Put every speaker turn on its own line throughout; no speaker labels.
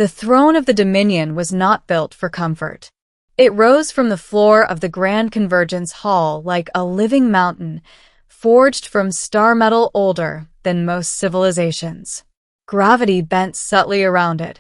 The throne of the Dominion was not built for comfort. It rose from the floor of the Grand Convergence Hall like a living mountain, forged from star metal older than most civilizations. Gravity bent subtly around it,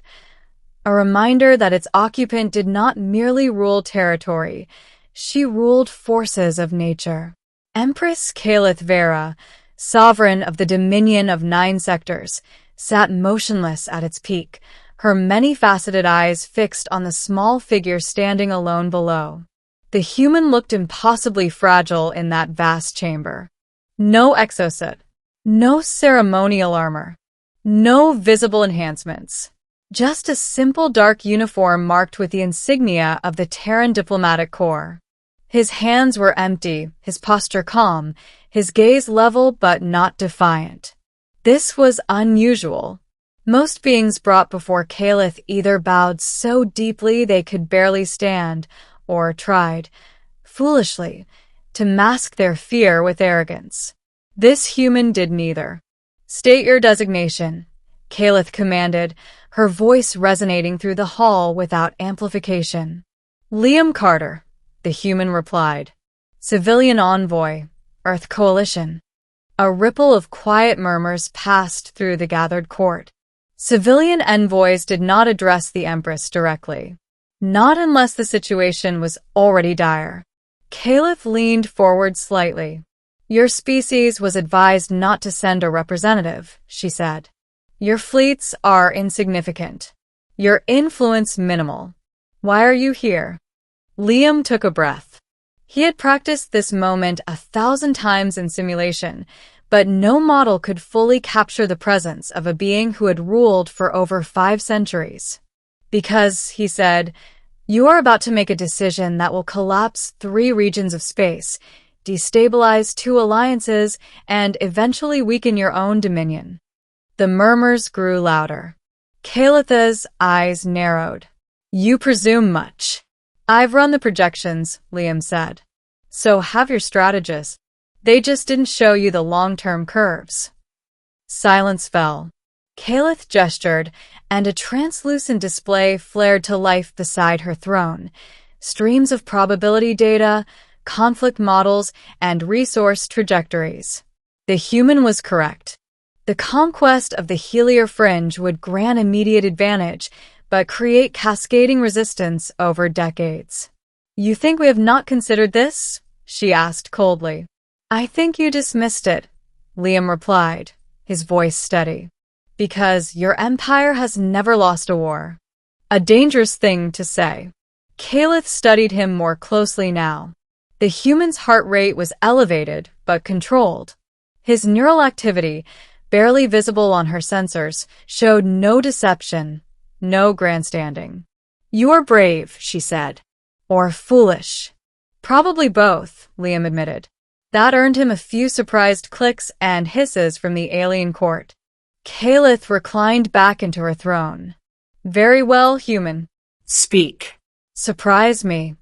a reminder that its occupant did not merely rule territory, she ruled forces of nature. Empress Kaelith Veyra, sovereign of the Dominion of 9 sectors, sat motionless at its peak, her many-faceted eyes fixed on the small figure standing alone below. The human looked impossibly fragile in that vast chamber. No exosuit, no ceremonial armor, no visible enhancements. Just a simple dark uniform marked with the insignia of the Terran Diplomatic Corps. His hands were empty, his posture calm, his gaze level but not defiant. This was unusual. Most beings brought before Kaelith either bowed so deeply they could barely stand, or tried, foolishly, to mask their fear with arrogance. This human did neither. "State your designation," Kaelith commanded, her voice resonating through the hall without amplification. "Liam Carter," the human replied. "Civilian envoy, Earth Coalition." A ripple of quiet murmurs passed through the gathered court. Civilian envoys did not address the Empress directly. Not unless the situation was already dire. Kaelith leaned forward slightly. "Your species was advised not to send a representative," she said. "Your fleets are insignificant. Your influence minimal. Why are you here?" Liam took a breath. He had practiced this moment 1,000 times in simulation, but no model could fully capture the presence of a being who had ruled for over 5 centuries. "Because," he said, "you are about to make a decision that will collapse 3 regions of space, destabilize 2 alliances, and eventually weaken your own dominion." The murmurs grew louder. Kaelith's eyes narrowed. "You presume much." "I've run the projections," Liam said. "So have your strategists. They just didn't show you the long-term curves." Silence fell. Kaelith gestured, and a translucent display flared to life beside her throne. Streams of probability data, conflict models, and resource trajectories. The human was correct. The conquest of the Helier Fringe would grant immediate advantage, but create cascading resistance over decades. "You think we have not considered this?" she asked coldly. "I think you dismissed it," Liam replied, his voice steady. "Because your empire has never lost a war." A dangerous thing to say. Kaelith studied him more closely now. The human's heart rate was elevated, but controlled. His neural activity, barely visible on her sensors, showed no deception, no grandstanding. "You are brave," she said. "Or foolish." "Probably both," Liam admitted. That earned him a few surprised clicks and hisses from the alien court. Kaelith reclined back into her throne. "Very well, human. Speak." "Surprise me."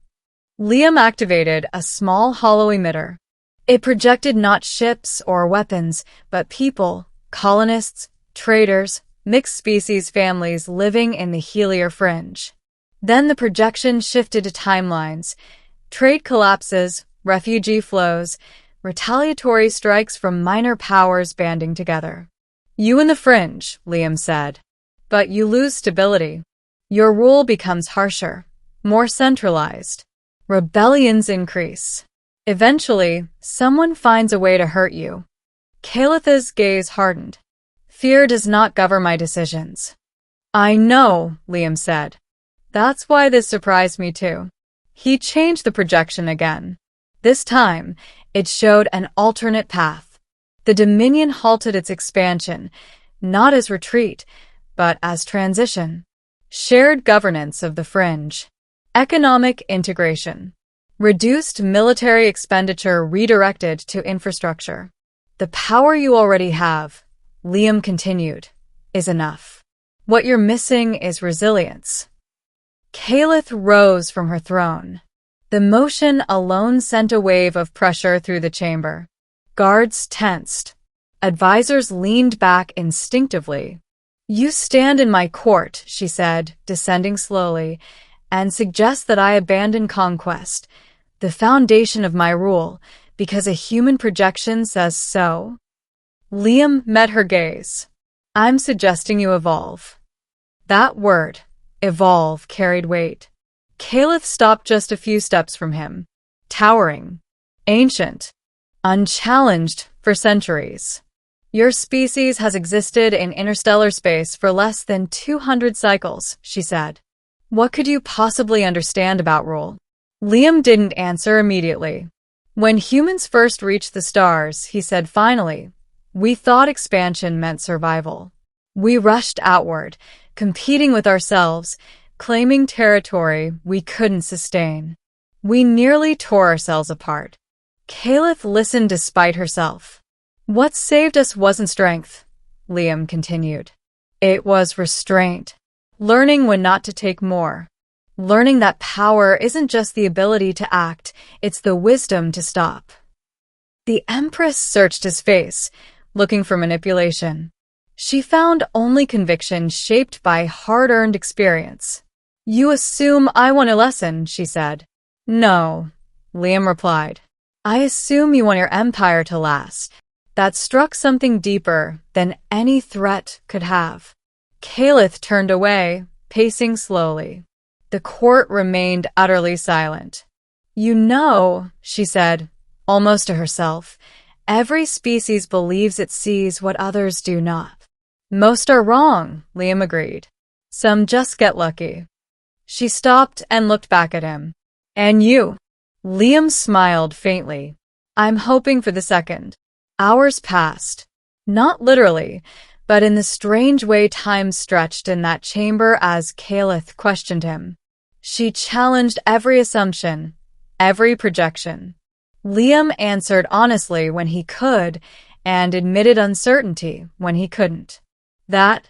Liam activated a small hollow emitter. It projected not ships or weapons, but people, colonists, traders, mixed species families living in the Helier Fringe. Then the projection shifted to timelines. Trade collapses, refugee flows, retaliatory strikes from minor powers banding together. "You in the Fringe," Liam said. "But you lose stability. Your rule becomes harsher, more centralized. Rebellions increase. Eventually, someone finds a way to hurt you." Kaelith's gaze hardened. "Fear does not govern my decisions." "I know," Liam said. "That's why this surprised me too." He changed the projection again. This time, it showed an alternate path. The Dominion halted its expansion, not as retreat, but as transition. Shared governance of the Fringe. Economic integration. Reduced military expenditure redirected to infrastructure. "The power you already have," Liam continued, "is enough. What you're missing is resilience." Kaelith rose from her throne. The motion alone sent a wave of pressure through the chamber. Guards tensed. Advisors leaned back instinctively. You stand in my court, she said, descending slowly, and suggest that I abandon conquest, the foundation of my rule, because a human projection says so? Liam met her gaze. I'm suggesting you evolve. That word, evolve, carried weight. Kaelith stopped just a few steps from him, towering, ancient, unchallenged for centuries. Your species has existed in interstellar space for less than 200 cycles, she said. What could you possibly understand about rule? Liam didn't answer immediately. When humans first reached the stars, he said finally, we thought expansion meant survival. We rushed outward, competing with ourselves, claiming territory we couldn't sustain. We nearly tore ourselves apart. Kaelith listened despite herself. What saved us wasn't strength, Liam continued. It was restraint. Learning when not to take more. Learning that power isn't just the ability to act, it's the wisdom to stop. The Empress searched his face, looking for manipulation. She found only conviction shaped by hard-earned experience. You assume I want a lesson, she said. No, Liam replied. I assume you want your empire to last. That struck something deeper than any threat could have. Kaelith turned away, pacing slowly. The court remained utterly silent. You know, she said, almost to herself, every species believes it sees what others do not. Most are wrong, Liam agreed. Some just get lucky. She stopped and looked back at him. And you? Liam smiled faintly. I'm hoping for the second. Hours passed. Not literally, but in the strange way time stretched in that chamber as Kaelith questioned him. She challenged every assumption, every projection. Liam answered honestly when he could, and admitted uncertainty when he couldn't. That,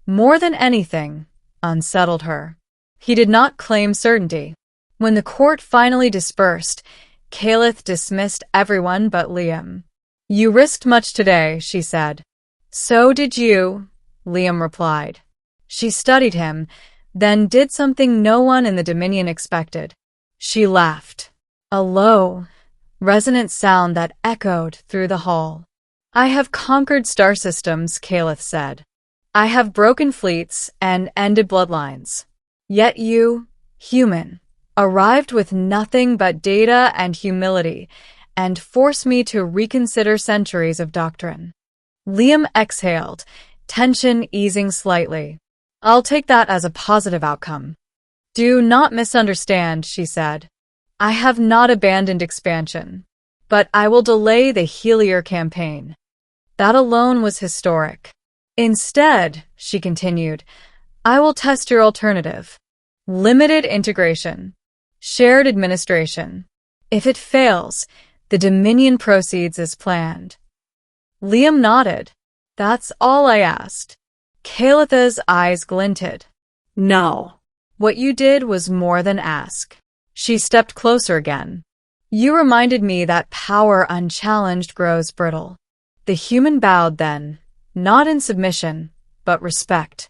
more than anything, unsettled her. He did not claim certainty. When the court finally dispersed, Kaelith dismissed everyone but Liam. You risked much today, she said. So did you, Liam replied. She studied him, then did something no one in the Dominion expected. She laughed. A low, resonant sound that echoed through the hall. I have conquered star systems, Kaelith said. I have broken fleets and ended bloodlines. Yet you, human, arrived with nothing but data and humility, and forced me to reconsider centuries of doctrine. Liam exhaled, tension easing slightly. I'll take that as a positive outcome. Do not misunderstand, she said. I have not abandoned expansion, but I will delay the Helier campaign. That alone was historic. Instead, she continued, I will test your alternative. Limited integration. Shared administration. If it fails, the Dominion proceeds as planned. Liam nodded. That's all I asked. Kaelith's eyes glinted. No. What you did was more than ask. She stepped closer again. You reminded me that power unchallenged grows brittle. The human bowed then, not in submission, but respect.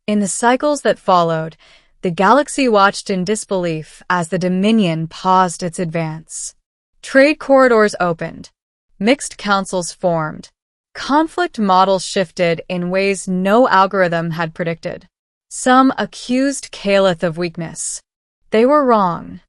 In the cycles that followed, the galaxy watched in disbelief as the Dominion paused its advance. Trade corridors opened. Mixed councils formed. Conflict models shifted in ways no algorithm had predicted. Some accused Kaelith of weakness. They were wrong.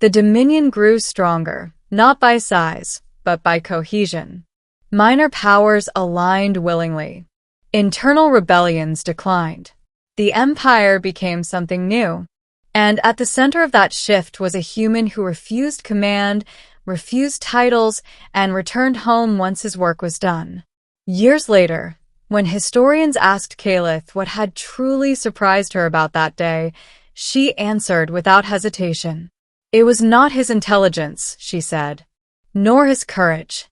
The Dominion grew stronger, not by size, but by cohesion. Minor powers aligned willingly. Internal rebellions declined. The Empire became something new. And at the center of that shift was a human who refused command, refused titles, and returned home once his work was done. Years later, when historians asked Kaelith what had truly surprised her about that day, she answered without hesitation. It was not his intelligence, she said, nor his courage.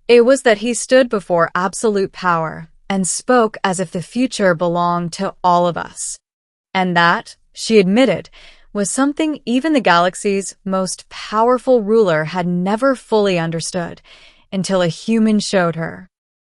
It was that he stood before absolute power and spoke as if the future belonged to all of us. And that, she admitted, was something even the galaxy's most powerful ruler had never fully understood until a human showed her.